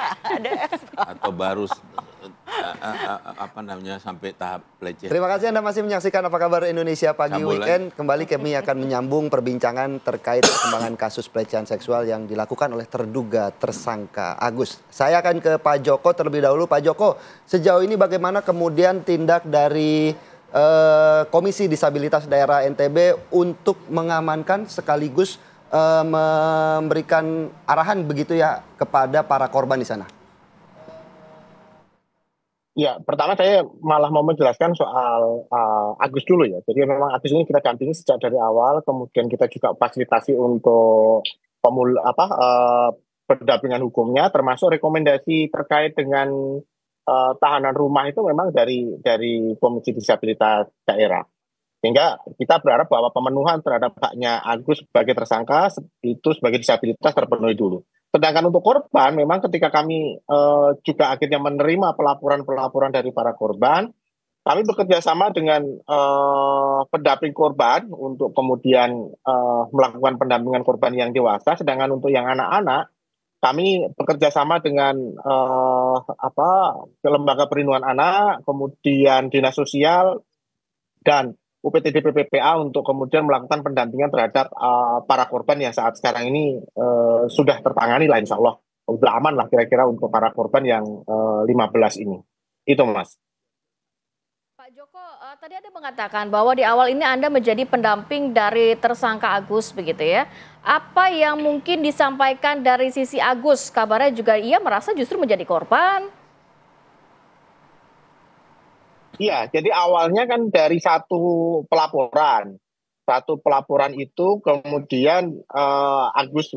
Ada atau baru apa namanya sampai tahap pelecehan. Terima kasih Anda masih menyaksikan Apa Kabar Indonesia Pagi Weekend. Kembali kami akan menyambung perbincangan terkait perkembangan kasus pelecehan seksual yang dilakukan oleh terduga tersangka Agus. Saya akan ke Pak Joko terlebih dahulu. Pak Joko, sejauh ini bagaimana kemudian tindak dari Komisi Disabilitas Daerah NTB untuk mengamankan sekaligus memberikan arahan begitu ya kepada para korban di sana? Ya, pertama saya malah mau menjelaskan soal Agus dulu ya. Jadi memang Agus ini kita dampingi sejak dari awal, kemudian kita juga fasilitasi untuk pendampingan hukumnya, termasuk rekomendasi terkait dengan tahanan rumah itu memang dari Komisi Disabilitas Daerah. Sehingga kita berharap bahwa pemenuhan terhadap haknya Agus sebagai tersangka itu sebagai disabilitas terpenuhi dulu. Sedangkan untuk korban, memang ketika kami juga akhirnya menerima pelaporan-pelaporan dari para korban, kami bekerja sama dengan pendamping korban untuk kemudian melakukan pendampingan korban yang dewasa. Sedangkan untuk yang anak-anak, kami bekerja sama dengan Lembaga Perlindungan Anak, kemudian Dinas Sosial, dan UPTD PPPA untuk kemudian melakukan pendampingan terhadap para korban yang saat sekarang ini sudah tertangani lah, insya Allah. Sudah aman lah kira-kira untuk para korban yang 15 ini. Itu Mas. Pak Joko, tadi Anda mengatakan bahwa di awal ini Anda menjadi pendamping dari tersangka Agus begitu ya. Apa yang mungkin disampaikan dari sisi Agus? Kabarnya juga ia merasa justru menjadi korban. Iya, jadi awalnya kan dari satu pelaporan. Satu pelaporan itu kemudian Agus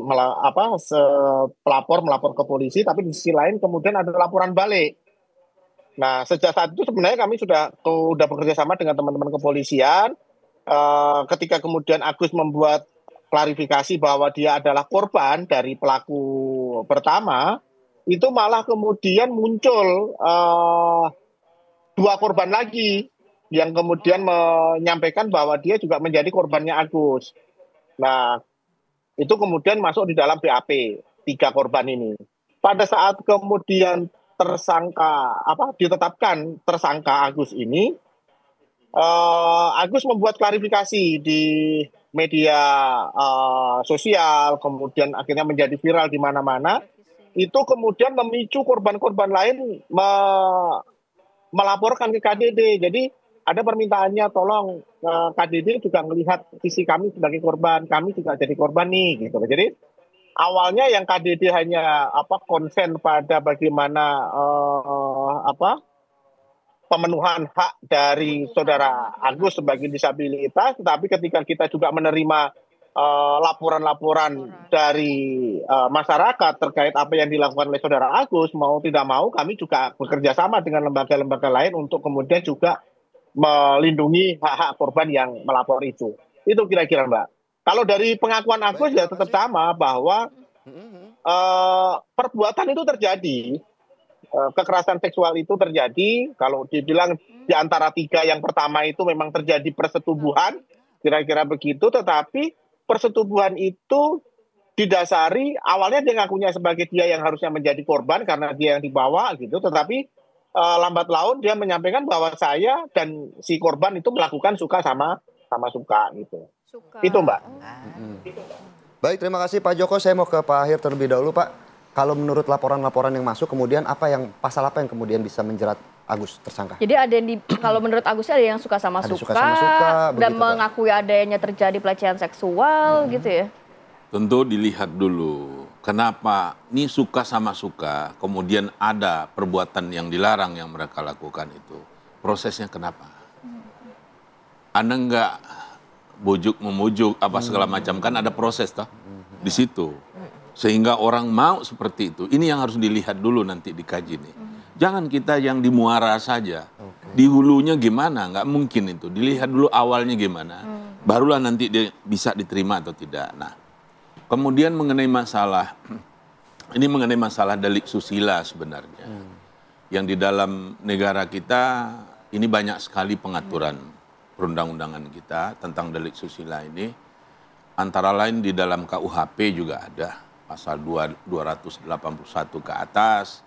pelapor melapor ke polisi, tapi di sisi lain kemudian ada laporan balik. Nah, sejak saat itu sebenarnya kami sudah bekerja sama dengan teman-teman kepolisian. Ketika kemudian Agus membuat klarifikasi bahwa dia adalah korban dari pelaku pertama, itu malah kemudian muncul dua korban lagi yang kemudian menyampaikan bahwa dia juga menjadi korbannya Agus. Nah, itu kemudian masuk di dalam BAP 3 korban ini. Pada saat kemudian ditetapkan tersangka Agus ini, Agus membuat klarifikasi di media sosial, kemudian akhirnya menjadi viral di mana-mana. Itu kemudian memicu korban-korban lain melaporkan ke KDD. Jadi ada permintaannya, tolong KDD juga melihat sisi kami sebagai korban, kami juga jadi korban nih gitu. Jadi awalnya yang KDD hanya konsen pada bagaimana pemenuhan hak dari saudara Agus sebagai disabilitas, tetapi ketika kita juga menerima laporan-laporan dari masyarakat terkait apa yang dilakukan oleh saudara Agus, mau tidak mau kami juga bekerja sama dengan lembaga-lembaga lain untuk kemudian juga melindungi hak-hak korban yang melapor itu. Itu kira-kira Mbak. Kalau dari pengakuan Agus ya tetap sama bahwa perbuatan itu terjadi, kekerasan seksual itu terjadi. Kalau dibilang di antara 3 yang pertama itu memang terjadi persetubuhan, kira-kira begitu, tetapi persetubuhan itu didasari awalnya dia ngakunya sebagai dia yang harusnya menjadi korban karena dia yang dibawa gitu, tetapi lambat laun dia menyampaikan bahwa saya dan si korban itu melakukan suka sama suka gitu. Itu Mbak. Baik, terima kasih Pak Joko. Saya mau ke Pak Ahir terlebih dahulu Pak. Kalau menurut laporan-laporan yang masuk, kemudian pasal apa yang kemudian bisa menjerat Agus tersangka? Jadi ada yang kalau menurut Agus ada yang suka sama suka dan begitu, mengakui adanya terjadi pelecehan seksual gitu ya? Tentu dilihat dulu kenapa ini suka sama suka, kemudian ada perbuatan yang dilarang yang mereka lakukan itu. Prosesnya kenapa? Anda enggak bujuk-memujuk apa segala macam, kan ada proses toh di situ. Sehingga orang mau seperti itu. Ini yang harus dilihat dulu nanti dikaji nih. Jangan kita yang di muara saja. Di hulunya gimana? Nggak mungkin itu. Dilihat dulu awalnya gimana. Barulah nanti dia bisa diterima atau tidak. Nah, kemudian mengenai masalah, ini mengenai masalah delik susila sebenarnya. Yang di dalam negara kita, ini banyak sekali pengaturan perundang-undangan kita tentang delik susila ini. Antara lain di dalam KUHP juga ada pasal 281 ke atas.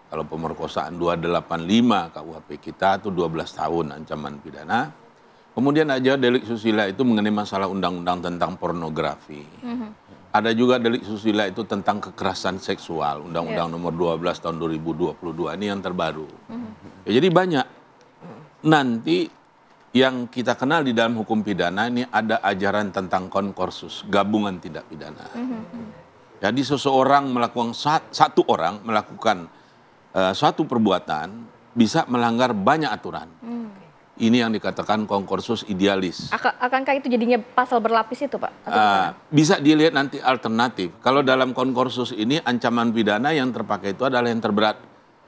Kalau pemerkosaan 285 KUHP kita itu 12 tahun ancaman pidana. Kemudian aja delik susila itu mengenai masalah undang-undang tentang pornografi. Ada juga delik susila itu tentang kekerasan seksual, Undang-Undang nomor 12 tahun 2022, ini yang terbaru. Ya, jadi banyak. Nanti yang kita kenal di dalam hukum pidana ini ada ajaran tentang konkursus, gabungan tindak pidana. Jadi seseorang melakukan, satu orang melakukan suatu perbuatan bisa melanggar banyak aturan. Ini yang dikatakan konkursus idealis. Akankah itu jadinya pasal berlapis itu, Pak? Bisa dilihat nanti alternatif. Kalau dalam konkursus ini ancaman pidana yang terpakai itu adalah yang terberat.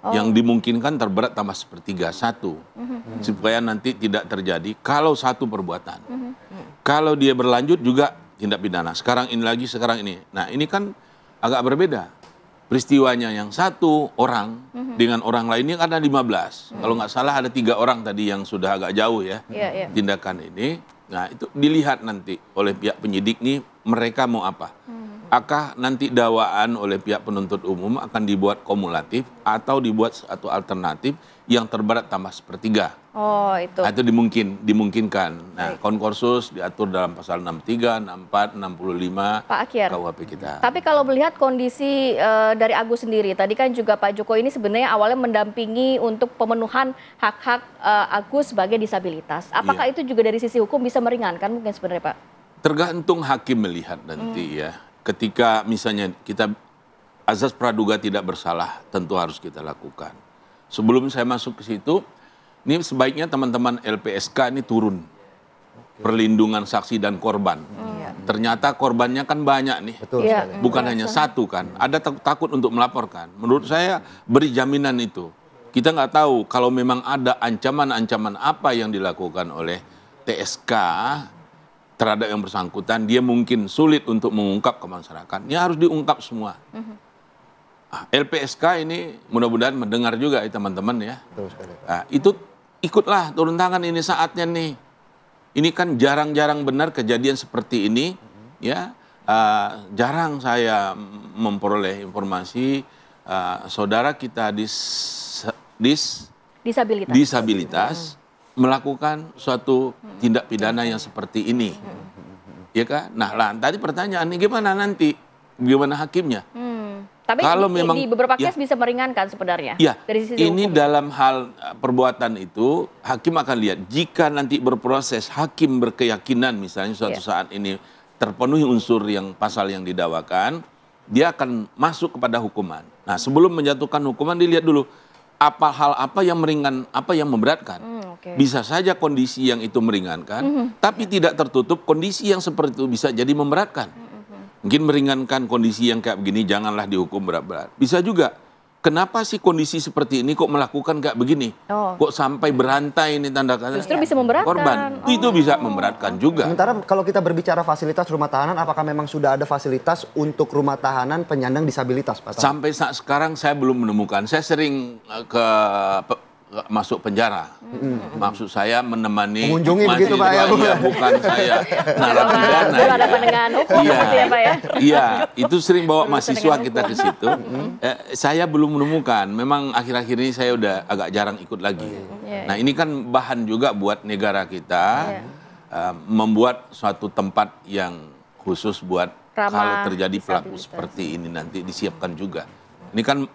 Yang dimungkinkan terberat tambah sepertiga, satu. Supaya nanti tidak terjadi kalau satu perbuatan. Kalau dia berlanjut juga tindak pidana. Sekarang ini lagi, sekarang ini. Nah ini kan agak berbeda. Peristiwanya yang satu orang dengan orang lainnya ada 15. Kalau nggak salah ada 3 orang tadi yang sudah agak jauh ya tindakan ini. Nah itu dilihat nanti oleh pihak penyidik nih mereka mau apa. Apakah nanti dakwaan oleh pihak penuntut umum akan dibuat kumulatif atau dibuat satu alternatif yang terberat tambah sepertiga. Oh itu. Nah, itu dimungkinkan. Nah konkursus diatur dalam pasal 63, 64, 65 Pak Akhyar, KUHP kita. tapi kalau melihat kondisi dari Agus sendiri, tadi kan juga Pak Joko ini sebenarnya awalnya mendampingi untuk pemenuhan hak-hak Agus sebagai disabilitas. Apakah itu juga dari sisi hukum bisa meringankan mungkin sebenarnya Pak? Tergantung hakim melihat nanti ya. Ketika misalnya kita azas praduga tidak bersalah, tentu harus kita lakukan. Sebelum saya masuk ke situ, ini sebaiknya teman-teman LPSK ini turun. Perlindungan saksi dan korban. Ternyata korbannya kan banyak nih. Betul sekali. Bukan hanya satu kan. Ada takut untuk melaporkan. Menurut saya beri jaminan itu. Kita nggak tahu kalau memang ada ancaman-ancaman apa yang dilakukan oleh TSK terhadap yang bersangkutan, dia mungkin sulit untuk mengungkap ke masyarakat. Ini harus diungkap semua. LPSK ini mudah-mudahan mendengar juga ya teman-teman ya. Betul sekali. Nah, itu ikutlah turun tangan, ini saatnya nih. Ini kan jarang-jarang benar kejadian seperti ini. Ya, jarang saya memperoleh informasi saudara kita disabilitas melakukan suatu tindak pidana yang seperti ini. Ya kan? Nah, tadi pertanyaannya gimana nanti? Gimana hakimnya? Tapi kalau di memang beberapa case bisa meringankan sebenarnya. Ya, dari sisi ini hukum. dalam hal perbuatan itu hakim akan lihat jika nanti berproses hakim berkeyakinan misalnya suatu saat ini terpenuhi unsur yang pasal yang didakwakan, dia akan masuk kepada hukuman. Nah, sebelum menjatuhkan hukuman dilihat dulu apa hal apa yang meringan, apa yang memberatkan. Bisa saja kondisi yang itu meringankan, tapi tidak tertutup kondisi yang seperti itu bisa jadi memberatkan. Mungkin meringankan kondisi yang kayak begini, janganlah dihukum berat-berat. Bisa juga, kenapa sih kondisi seperti ini kok melakukan kayak begini? Kok sampai berantai ini tanda kata? Justru bisa memberatkan. Korban, itu bisa memberatkan juga. Sementara kalau kita berbicara fasilitas rumah tahanan, apakah memang sudah ada fasilitas untuk rumah tahanan penyandang disabilitas, Pak? Sampai saat sekarang saya belum menemukan. Saya sering masuk penjara. Maksud saya menemani mengunjungi begitu Pak ya, bukan saya narapidana. Berhadapan dengan hukum gitu ya Pak ya. Iya, itu sering bawa mahasiswa kita ke situ. Saya belum menemukan. Memang akhir-akhir ini saya udah agak jarang ikut lagi. Nah, ini kan bahan juga buat negara kita membuat suatu tempat yang khusus buat kalau terjadi pelaku seperti ini nanti disiapkan juga. Ini kan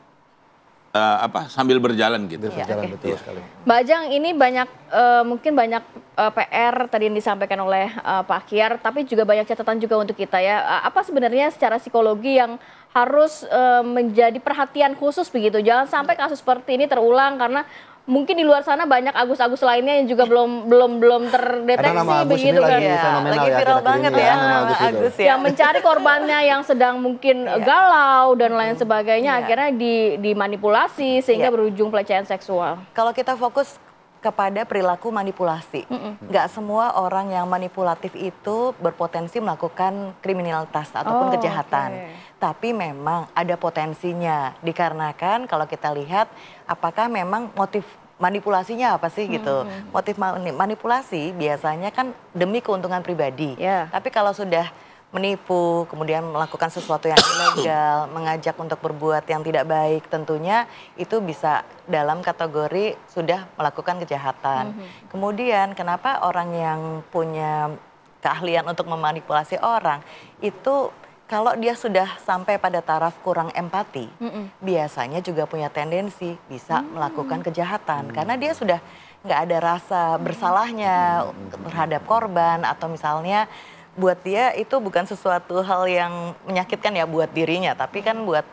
sambil berjalan gitu. Betul sekali. Mbak Ajeng, ini banyak mungkin banyak PR tadi yang disampaikan oleh Pak Akhyar, tapi juga banyak catatan juga untuk kita ya. Apa sebenarnya secara psikologi yang harus menjadi perhatian khusus begitu? Jangan sampai kasus seperti ini terulang karena mungkin di luar sana banyak Agus-Agus lainnya yang juga belum terdeteksi begitu kan ya. Lagi viral banget ya nama Agus ya. Yang mencari korbannya yang sedang mungkin galau dan lain sebagainya akhirnya dimanipulasi sehingga berujung pelecehan seksual. Kalau kita fokus kepada perilaku manipulasi, nggak semua orang yang manipulatif itu berpotensi melakukan kriminalitas ataupun kejahatan. Tapi memang ada potensinya dikarenakan kalau kita lihat apakah memang motif manipulasinya apa sih gitu. Motif manipulasi biasanya kan demi keuntungan pribadi. Tapi kalau sudah menipu, kemudian melakukan sesuatu yang ilegal, mengajak untuk berbuat yang tidak baik, tentunya itu bisa dalam kategori sudah melakukan kejahatan. Kemudian kenapa orang yang punya keahlian untuk memanipulasi orang itu kalau dia sudah sampai pada taraf kurang empati, biasanya juga punya tendensi bisa melakukan kejahatan karena dia sudah nggak ada rasa bersalahnya terhadap korban atau misalnya buat dia itu bukan sesuatu hal yang menyakitkan ya buat dirinya, tapi kan buat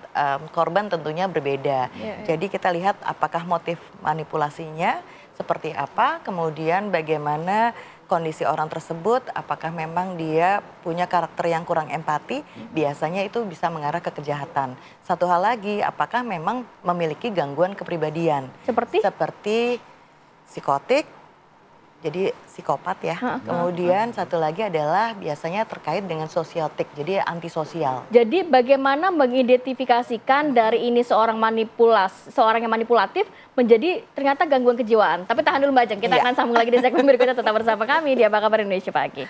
korban tentunya berbeda. Jadi kita lihat apakah motif manipulasinya seperti apa, kemudian bagaimana kondisi orang tersebut, apakah memang dia punya karakter yang kurang empati, biasanya itu bisa mengarah ke kejahatan. Satu hal lagi, apakah memang memiliki gangguan kepribadian. Seperti psikotik, jadi psikopat ya. Kemudian satu lagi adalah biasanya terkait dengan sosiotik, jadi antisosial. Jadi bagaimana mengidentifikasikan dari ini seorang yang manipulatif menjadi ternyata gangguan kejiwaan. Tapi tahan dulu Mbak Ajeng, kita akan sambung lagi di segmen berikutnya, tetap bersama kami di Apa Kabar Indonesia Pagi.